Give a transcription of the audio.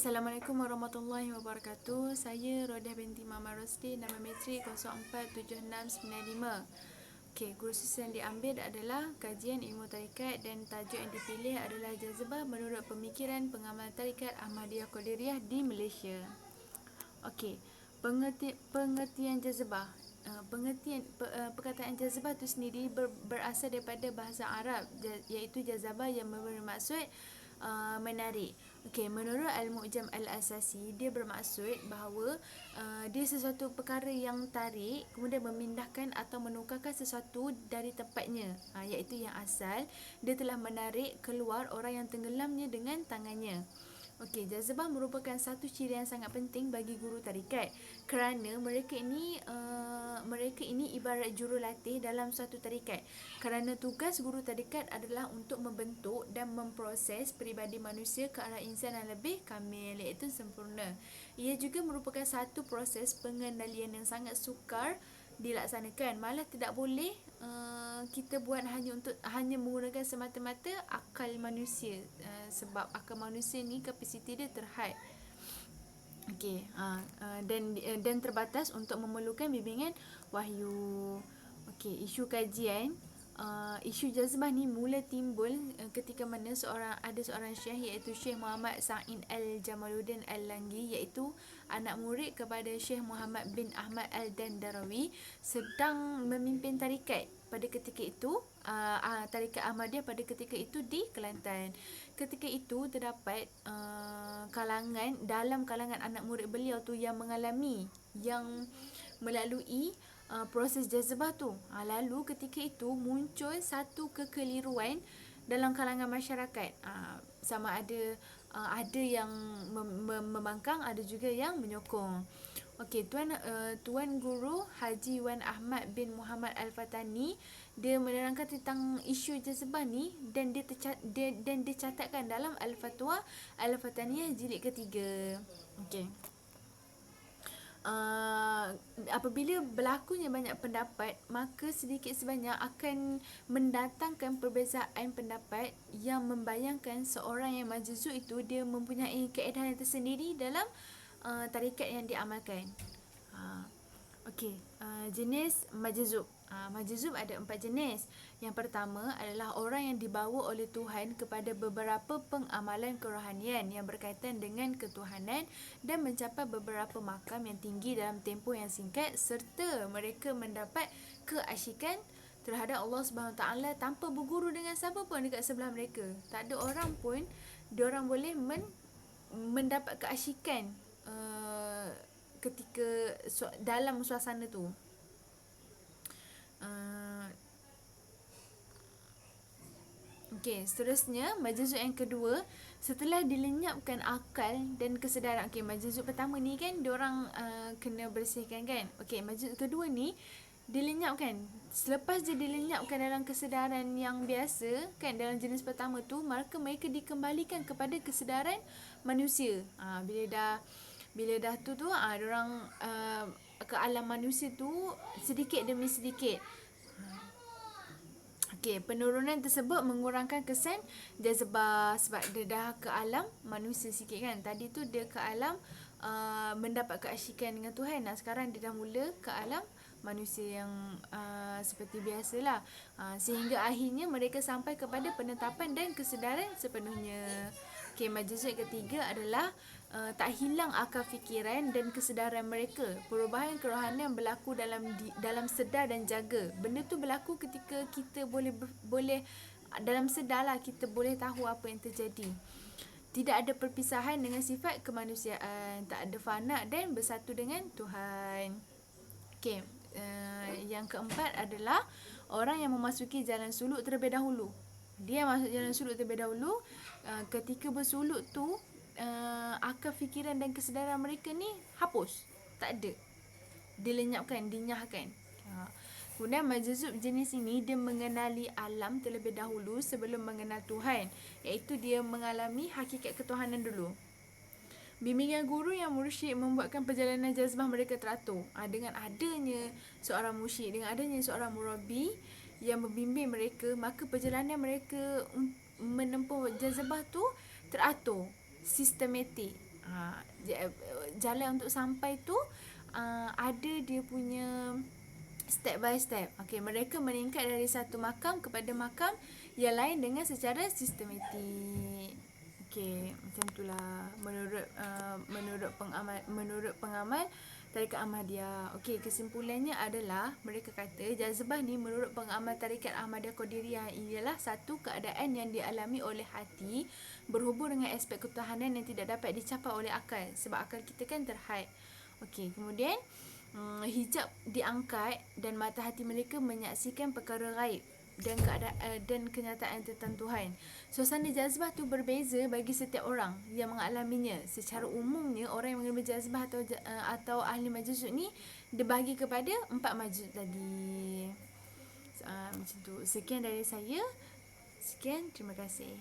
Assalamualaikum warahmatullahi wabarakatuh. Saya Rodah binti Mama Rosli, nama matrik 047695. Okey, kursus yang diambil adalah kajian ilmu tarikat dan tajuk yang dipilih adalah jazbah menurut pemikiran pengamal tarikat Ahmadiyah Qadiriyah di Malaysia. Okey, pengertian jazbah. Perkataan jazbah itu sendiri berasal daripada bahasa Arab, iaitu jazabah yang bermaksud menarik. Okey, menurut Al-Mu'jam Al-Asasi, dia bermaksud bahawa dia sesuatu perkara yang tarik kemudian memindahkan atau menukarkan sesuatu dari tempatnya, iaitu yang asal. Dia telah menarik keluar orang yang tenggelamnya dengan tangannya. Okey, jazbah merupakan satu ciri yang sangat penting bagi guru tarikat kerana mereka ini ibarat jurulatih dalam suatu tarikat. Kerana tugas guru tarikat adalah untuk membentuk dan memproses peribadi manusia ke arah insan yang lebih kamil, iaitu sempurna. Ia juga merupakan satu proses pengendalian yang sangat sukar dilaksanakan. Malah tidak boleh kita buat hanya menggunakan semata-mata akal manusia, sebab akal manusia ni kapasiti dia terhad. Okey, dan terbatas untuk memerlukan bimbingan wahyu. Okey, isu kajian. Isu jazbah ni mula timbul ketika mana ada seorang syekh, iaitu Syekh Muhammad Sa'id Al-Jamaluddin Al-Langgi, iaitu anak murid kepada Syekh Muhammad bin Ahmad Al-Dandarawi, sedang memimpin tarikat pada ketika itu, tarikat Ahmadiyah pada ketika itu di Kelantan. Ketika itu terdapat dalam kalangan anak murid beliau tu yang melalui proses jazbah tu. Lalu ketika itu muncul satu kekeliruan dalam kalangan masyarakat. Sama ada yang membangkang, ada juga yang menyokong. Okey, Tuan Guru Haji Wan Ahmad bin Muhammad Al-Fatani, dia menerangkan tentang isu jazbah ni dan dia catatkan dalam Al-Fatwa Al-Fataniyah jilid ketiga. Okey. Apabila berlakunya banyak pendapat, maka sedikit sebanyak akan mendatangkan perbezaan pendapat yang membayangkan seorang yang majzub itu dia mempunyai keedahan tersendiri dalam tarikat yang diamalkan. Okey, jenis majzub. Majzub ada 4 jenis. Yang pertama adalah orang yang dibawa oleh Tuhan kepada beberapa pengamalan kerohanian yang berkaitan dengan ketuhanan dan mencapai beberapa makam yang tinggi dalam tempoh yang singkat, serta mereka mendapat keasyikan terhadap Allah Subhanahu Taala tanpa berguru dengan siapa pun dekat sebelah mereka. Tak ada orang pun diorang boleh mendapat keasyikan ketika dalam suasana tu. Okey, seterusnya majzub yang kedua, setelah dilenyapkan akal dan kesedaran. Okey, majzub pertama ni kan diorang kena bersihkan kan. Okey, majzub kedua ni dilenyapkan. Selepas dia dilenyapkan dalam kesedaran yang biasa kan, dalam jenis pertama tu, maka mereka dikembalikan kepada kesedaran manusia. Bila dah tu diorang ke alam manusia tu sedikit demi sedikit. Okey, penurunan tersebut mengurangkan kesan jazbah sebab dia dah ke alam manusia sikit kan. Tadi tu dia ke alam mendapat keasyikan dengan Tuhan. Sekarang dia dah mula ke alam manusia yang seperti biasalah. Sehingga akhirnya mereka sampai kepada penetapan dan kesedaran sepenuhnya. Okey, majzub ketiga adalah tak hilang akal fikiran dan kesedaran mereka. Perubahan kerohanian berlaku dalam sedar dan jaga. Benda tu berlaku ketika kita boleh dalam sedarlah kita boleh tahu apa yang terjadi. Tidak ada perpisahan dengan sifat kemanusiaan, tak ada fana dan bersatu dengan Tuhan. Okey, yang keempat adalah orang yang memasuki jalan suluk terlebih dahulu. Dia masuk jalan suluk terlebih dahulu. Ketika bersuluk tu, akal fikiran dan kesedaran mereka ni hapus, tak ada, dilenyapkan, dinyahkan. Kemudian majzub jenis ini dia mengenali alam terlebih dahulu sebelum mengenal Tuhan, iaitu dia mengalami hakikat ketuhanan dulu. Bimbingan guru yang mursyid membuatkan perjalanan jazbah mereka teratur. Dengan adanya seorang mursyid, dengan adanya seorang murabi yang membimbing mereka, maka perjalanan mereka menempuh jazbah tu teratur, sistematik. Jalan untuk sampai tu ada dia punya step by step. Okey, mereka meningkat dari satu makam kepada makam yang lain dengan secara sistematik. Okey, macam itulah menurut pengamal Tarikat Ahmadiyah. Okey, kesimpulannya adalah mereka kata jazbah ni menurut pengamal Tarikat Ahmadiyah Qadiriyah ialah satu keadaan yang dialami oleh hati berhubung dengan aspek ketuhanan yang tidak dapat dicapai oleh akal, sebab akal kita kan terhad. Okey, kemudian hijab diangkat dan mata hati mereka menyaksikan perkara gaib dan dan kenyataan tentang Tuhan. Suasana jazbah tu berbeza bagi setiap orang yang mengalaminya. Secara umumnya orang yang mengalami jazbah atau ahli majzub ni dibagi kepada 4 majzub tadi. Macam tu. Sekian dari saya. Sekian, terima kasih.